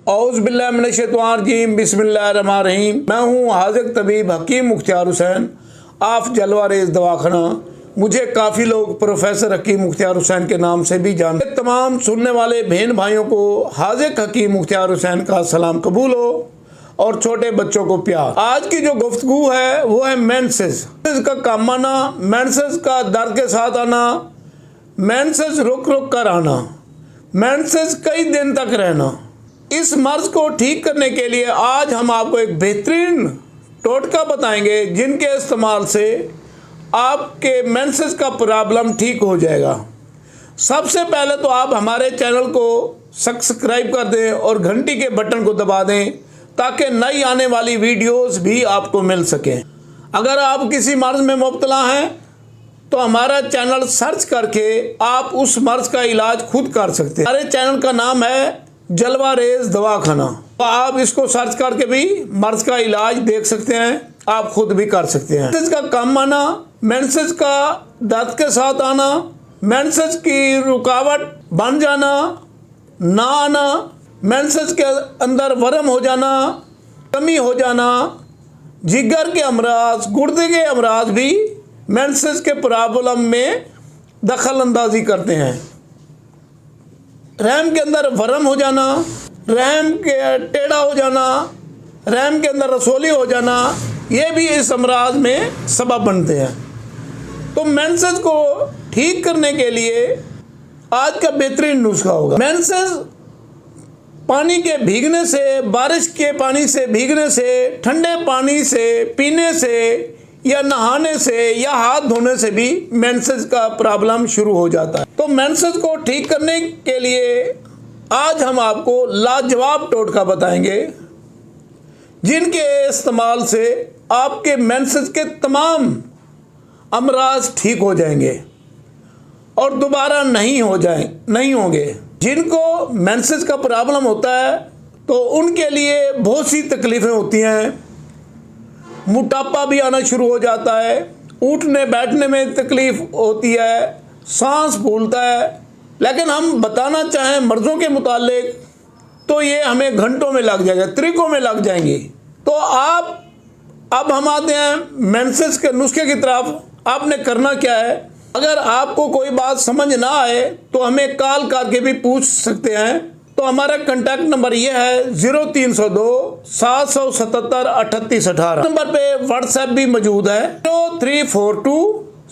اعوذ باللہ من الشیطان الرجیم، بسم اللہ الرحمن الرحیم۔ میں ہوں حاذق طبیب حکیم مختار حسین، آف جلوہ ریز دواخانہ۔ مجھے کافی لوگ پروفیسر حکیم مختار حسین کے نام سے بھی جانتے ہیں۔ تمام سننے والے بہن بھائیوں کو حاذق حکیم مختار حسین کا سلام قبول ہو اور چھوٹے بچوں کو پیار۔ آج کی جو گفتگو ہے وہ ہے مینسز کا کم آنا، مینسز کا درد کے ساتھ آنا، مینسز رک رک کر آنا، مینسز کئی دن تک رہنا۔ اس مرض کو ٹھیک کرنے کے لیے آج ہم آپ کو ایک بہترین ٹوٹکا بتائیں گے جن کے استعمال سے آپ کے مینسز کا پرابلم ٹھیک ہو جائے گا۔ سب سے پہلے تو آپ ہمارے چینل کو سبسکرائب کر دیں اور گھنٹی کے بٹن کو دبا دیں تاکہ نئی آنے والی ویڈیوز بھی آپ کو مل سکیں۔ اگر آپ کسی مرض میں مبتلا ہیں تو ہمارا چینل سرچ کر کے آپ اس مرض کا علاج خود کر سکتے ہیں۔ ہمارے چینل کا نام ہے جلوہ ریز دواخانہ۔ آپ اس کو سرچ کر کے بھی مرض کا علاج دیکھ سکتے ہیں، آپ خود بھی کر سکتے ہیں۔ مینسز کا کم آنا، مینسز کا درد کے ساتھ آنا، مینسز کی رکاوٹ بن جانا، نہ آنا، مینسز کے اندر ورم ہو جانا، کمی ہو جانا، جگر کے امراض، گردے کے امراض بھی مینسز کے پرابلم میں دخل اندازی کرتے ہیں۔ رحم کے اندر ورم ہو جانا، رحم کے ٹیڑھا ہو جانا، رحم کے اندر رسولی ہو جانا، یہ بھی اس امراض میں سبب بنتے ہیں۔ تو مینسز کو ٹھیک کرنے کے لیے آج کا بہترین نسخہ ہوگا۔ مینسز پانی کے بھیگنے سے، بارش کے پانی سے بھیگنے سے، ٹھنڈے پانی سے پینے سے یا نہانے سے یا ہاتھ دھونے سے بھی مینسز کا پرابلم شروع ہو جاتا ہے۔ تو مینسز کو ٹھیک کرنے کے لیے آج ہم آپ کو لاجواب ٹوٹکا بتائیں گے جن کے استعمال سے آپ کے مینسز کے تمام امراض ٹھیک ہو جائیں گے اور دوبارہ نہیں ہوں گے۔ جن کو مینسز کا پرابلم ہوتا ہے تو ان کے لیے بہت سی تکلیفیں ہوتی ہیں۔ موٹاپا بھی آنا شروع ہو جاتا ہے، اٹھنے بیٹھنے میں تکلیف ہوتی ہے، سانس پھولتا ہے۔ لیکن ہم بتانا چاہیں مرضوں کے متعلق تو یہ ہمیں گھنٹوں میں لگ جائے گا، طریقوں میں لگ جائیں گی۔ تو اب ہم آتے ہیں مینسز کے نسخے کی طرف۔ آپ نے کرنا کیا ہے، اگر آپ کو کوئی بات سمجھ نہ آئے تو ہمیں کال کر کے بھی پوچھ سکتے ہیں۔ تو ہمارا کنٹیکٹ نمبر یہ ہے 0302 777 3818۔ نمبر پہ واٹس ایپ بھی موجود ہے 0342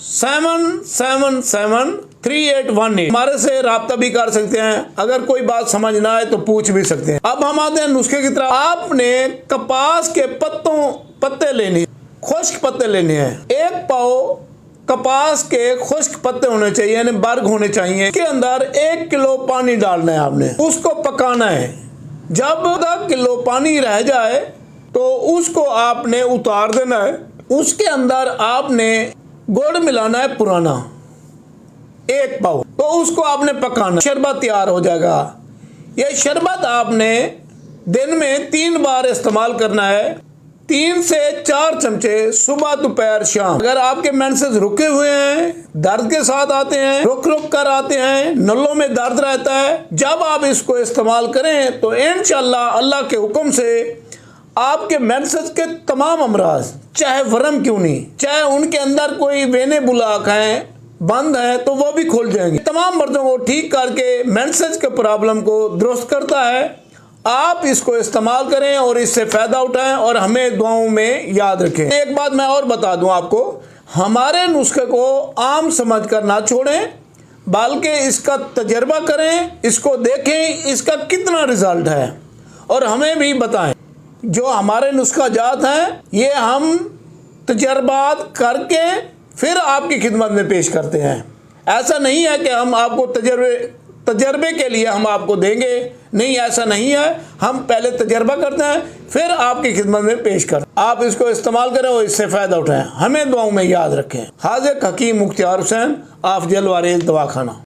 777 3818۔ ہمارے سے رابطہ بھی کر سکتے ہیں، اگر کوئی بات سمجھ نہ آئے تو پوچھ بھی سکتے ہیں۔ اب ہم آتے ہیں نسخے کی طرف۔ آپ نے کپاس کے پتے لینے، خشک پتے لینے ہیں۔ 1 پاؤ کپاس کے خشک پتے ہونے چاہیے، یعنی برگ ہونے چاہیے۔ اس کے اندر 1 کلو پانی ڈالنا ہے، آپ نے اس کو پکانا ہے۔ جب 1 کلو پانی رہ جائے تو اس کو آپ نے اتار دینا ہے۔ اس کے اندر آپ نے گڑ ملانا ہے پرانا 1 پاؤ، تو اس کو آپ نے پکانا، شربت تیار ہو جائے گا۔ یہ شربت آپ نے دن میں 3 بار استعمال کرنا ہے، 3 سے 4 چمچے صبح دوپہر شام۔ اگر آپ کے مینسز رکے ہوئے ہیں، درد کے ساتھ آتے ہیں، رک رک کر آتے ہیں، نلوں میں درد رہتا ہے، جب آپ اس کو استعمال کریں تو انشاءاللہ اللہ کے حکم سے آپ کے مینسز کے تمام امراض، چاہے ورم کیوں نہیں، چاہے ان کے اندر کوئی وینے بلاک ہیں، بند ہیں، تو وہ بھی کھل جائیں گے۔ تمام مرضوں کو ٹھیک کر کے مینسز کے پرابلم کو درست کرتا ہے۔ آپ اس کو استعمال کریں اور اس سے فائدہ اٹھائیں اور ہمیں دعاؤں میں یاد رکھیں۔ ایک بات میں اور بتا دوں آپ کو، ہمارے نسخے کو عام سمجھ کر نہ چھوڑیں، بلکہ اس کا تجربہ کریں، اس کو دیکھیں اس کا کتنا رزلٹ ہے اور ہمیں بھی بتائیں۔ جو ہمارے نسخہ جات ہیں یہ ہم تجربات کر کے پھر آپ کی خدمت میں پیش کرتے ہیں۔ ایسا نہیں ہے کہ ہم آپ کو تجربے کے لیے ہم آپ کو دیں گے، نہیں، ایسا نہیں ہے۔ ہم پہلے تجربہ کرتے ہیں پھر آپ کی خدمت میں پیش کرتے ہیں۔ آپ اس کو استعمال کریں اور اس سے فائدہ اٹھائیں، ہمیں دعاؤں میں یاد رکھیں۔ حاذق حکیم مختار حسین، آف جلوہ ریز دواخانہ۔